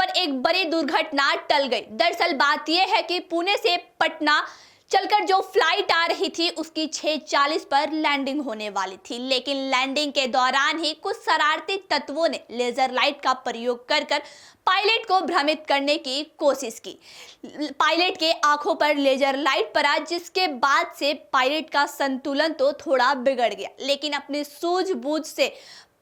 पर एक बड़ी दुर्घटना टल गई। दरअसल बात यह है कि पुणे से पटना चलकर जो फ्लाइट आ रही थी उसकी 6:40 पर लैंडिंग होने वाली थी, लेकिन लैंडिंग के दौरान ही कुछ शरारती तत्वों ने लेजर लाइट का प्रयोग कर पायलट को भ्रमित करने की कोशिश की। पायलट के आंखों पर लेजर लाइट पड़ा, जिसके बाद से पायलट का संतुलन तो थोड़ा बिगड़ गया, लेकिन अपनी सूझबूझ से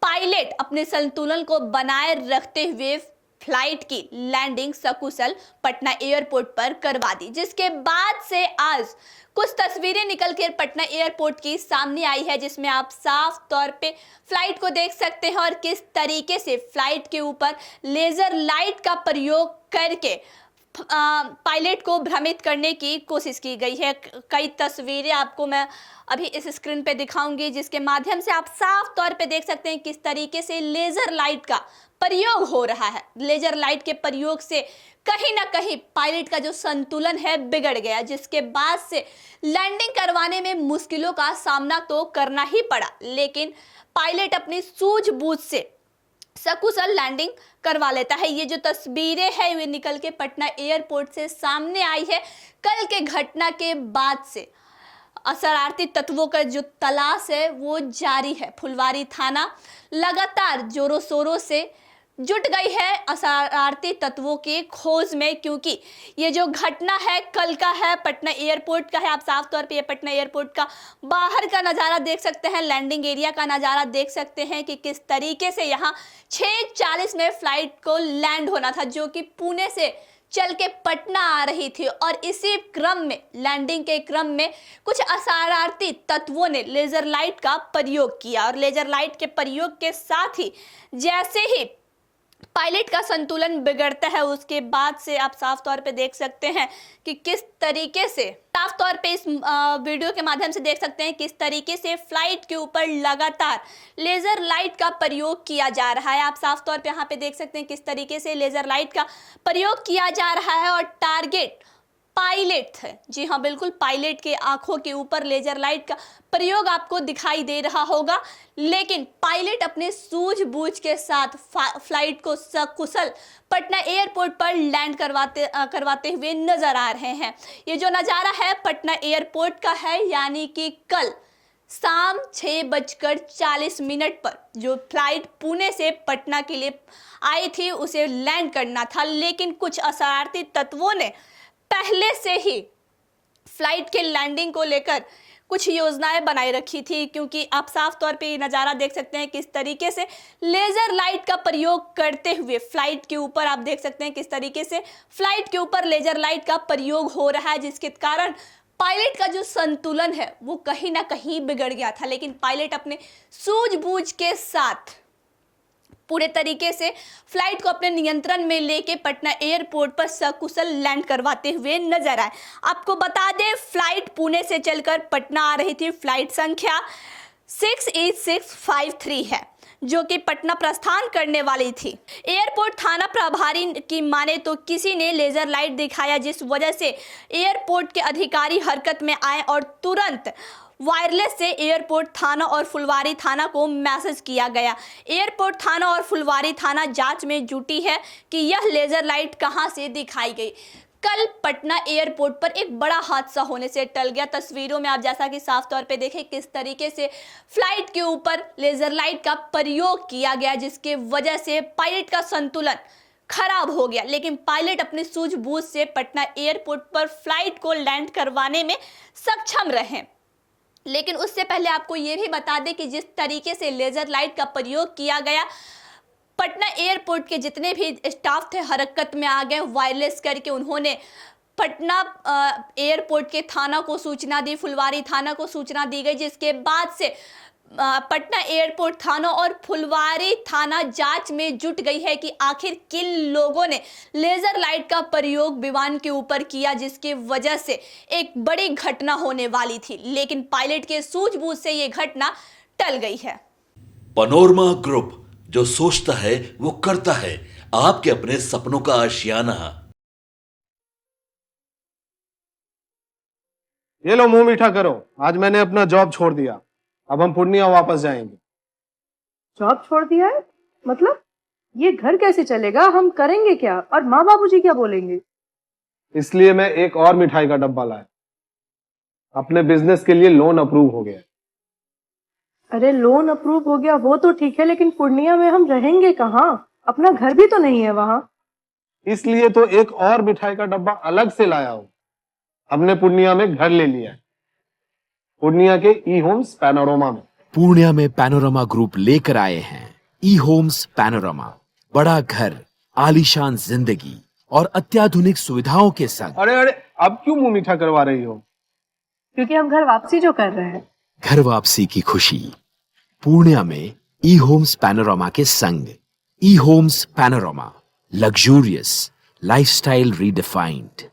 पायलट अपने संतुलन को बनाए रखते हुए फ्लाइट की लैंडिंग सकुशल पटना एयरपोर्ट पर करवा दी, जिसके बाद से आज कुछ तस्वीरें निकलकर पटना एयरपोर्ट की सामने आई है, जिसमें आप साफ तौर पे फ्लाइट को देख सकते हैं और किस तरीके से फ्लाइट के ऊपर लेजर लाइट का प्रयोग करके पायलट को भ्रमित करने की कोशिश की गई है। कई तस्वीरें आपको मैं अभी इस स्क्रीन पे दिखाऊंगी, जिसके माध्यम से आप साफ तौर पे देख सकते हैं किस तरीके से लेजर लाइट का प्रयोग हो रहा है। लेजर लाइट के प्रयोग से कहीं ना कहीं पायलट का जो संतुलन है बिगड़ गया, जिसके बाद से लैंडिंग करवाने में मुश्किलों का सामना तो करना ही पड़ा, लेकिन पायलट अपनी सूझबूझ से सकुशल लैंडिंग करवा लेता है। ये जो तस्वीरें हैं वे निकल के पटना एयरपोर्ट से सामने आई है। कल के घटना के बाद से शरारती तत्वों का जो तलाश है वो जारी है। फुलवारी थाना लगातार जोरों शोरों से जुट गई है शरारती तत्वों की खोज में, क्योंकि ये जो घटना है कल का है, पटना एयरपोर्ट का है। आप साफ तौर पे ये पटना एयरपोर्ट का बाहर का नज़ारा देख सकते हैं, लैंडिंग एरिया का नज़ारा देख सकते हैं कि किस तरीके से यहाँ 6:40 में फ्लाइट को लैंड होना था, जो कि पुणे से चल के पटना आ रही थी। और इसी क्रम में, लैंडिंग के क्रम में कुछ शरारती तत्वों ने लेजर लाइट का प्रयोग किया, और लेजर लाइट के प्रयोग के साथ ही जैसे ही पायलट का संतुलन बिगड़ता है, उसके बाद से आप साफ तौर पे देख सकते हैं कि किस तरीके से, साफ तौर पे इस वीडियो के माध्यम से देख सकते हैं किस तरीके से फ्लाइट के ऊपर लगातार लेजर लाइट का प्रयोग किया जा रहा है। आप साफ तौर पे यहाँ पे देख सकते हैं किस तरीके से लेजर लाइट का प्रयोग किया जा रहा है, और टारगेट पायलट है। जी हाँ, बिल्कुल पायलट के आंखों के ऊपर लेजर लाइट का प्रयोग आपको दिखाई दे रहा होगा, लेकिन पायलट अपने सूझबूझ के साथ फ्लाइट को सकुशल पटना एयरपोर्ट पर लैंड करवाते हुए नजर आ रहे हैं। ये जो नज़ारा है पटना एयरपोर्ट का है, यानी कि कल शाम 6:40 पर जो फ्लाइट पुणे से पटना के लिए आई थी उसे लैंड करना था, लेकिन कुछ शरारती तत्वों ने पहले से ही फ्लाइट के लैंडिंग को लेकर कुछ योजनाएं बनाई रखी थी, क्योंकि आप साफ तौर पे ये नज़ारा देख सकते हैं किस तरीके से लेजर लाइट का प्रयोग करते हुए फ्लाइट के ऊपर, आप देख सकते हैं किस तरीके से फ्लाइट के ऊपर लेजर लाइट का प्रयोग हो रहा है, जिसके कारण पायलट का जो संतुलन है वो कहीं ना कहीं बिगड़ गया था। लेकिन पायलट अपने सूझबूझ के साथ पूरे तरीके से फ्लाइट को अपने नियंत्रण में लेके पटना एयरपोर्ट पर सकुशल लैंड करवाते हुए नजर आए। आपको बता दें फ्लाइट पुणे से चलकर पटना आ रही थी। फ्लाइट संख्या 68653 है, जो कि पटना प्रस्थान करने वाली थी। एयरपोर्ट थाना प्रभारी की माने तो किसी ने लेजर लाइट दिखाया, जिस वजह से एयरपोर्ट के अधिकारी हरकत में आए और तुरंत वायरलेस से एयरपोर्ट थाना और फुलवारी थाना को मैसेज किया गया। एयरपोर्ट थाना और फुलवारी थाना जांच में जुटी है कि यह लेजर लाइट कहां से दिखाई गई। कल पटना एयरपोर्ट पर एक बड़ा हादसा होने से टल गया। तस्वीरों में आप जैसा कि साफ तौर पे देखें किस तरीके से फ्लाइट के ऊपर लेजर लाइट का प्रयोग किया गया, जिसके वजह से पायलट का संतुलन खराब हो गया, लेकिन पायलट अपनी सूझबूझ से पटना एयरपोर्ट पर फ्लाइट को लैंड करवाने में सक्षम रहे। लेकिन उससे पहले आपको ये भी बता दें कि जिस तरीके से लेजर लाइट का प्रयोग किया गया, पटना एयरपोर्ट के जितने भी स्टाफ थे हरकत में आ गए। वायरलेस करके उन्होंने पटना एयरपोर्ट के थाना को सूचना दी, फुलवारी थाना को सूचना दी गई, जिसके बाद से पटना एयरपोर्ट थाना और फुलवारी थाना जांच में जुट गई है कि आखिर किन लोगों ने लेजर लाइट का प्रयोग विमान के ऊपर किया, जिसकी वजह से एक बड़ी घटना होने वाली थी, लेकिन पायलट के सूझबूझ से ये घटना टल गई है। पनोरमा ग्रुप, जो सोचता है वो करता है, आपके अपने सपनों का आशियाना। ये लो मुंह मीठा करो, आज मैंने अपना जॉब छोड़ दिया, अब हम पूर्णिया वापस जाएंगे। जॉब छोड़ दिया है? मतलब ये घर कैसे चलेगा, हम करेंगे क्या और माँ बाबूजी क्या बोलेंगे? इसलिए मैं एक और मिठाई का डब्बा लाया। अपने बिजनेस के लिए लोन अप्रूव हो गया। अरे लोन अप्रूव हो गया वो तो ठीक है, लेकिन पूर्णिया में हम रहेंगे कहाँ? अपना घर भी तो नहीं है वहाँ। इसलिए तो एक और मिठाई का डब्बा अलग से लाया हूं। हमने पूर्णिया में घर ले लिया है, पूर्णिया के ई होम्स पैनोरमा में। पूर्णिया में पैनोरमा ग्रुप लेकर आए हैं ई होम्स पैनोरमा। बड़ा घर, आलीशान जिंदगी और अत्याधुनिक सुविधाओं के संग। अरे अरे, अब क्यों मुंह मीठा करवा रही हो? क्योंकि हम घर वापसी जो कर रहे हैं। घर वापसी की खुशी पूर्णिया में ई होम्स पैनोरमा के संग। E homes panorama, luxurious lifestyle redefined.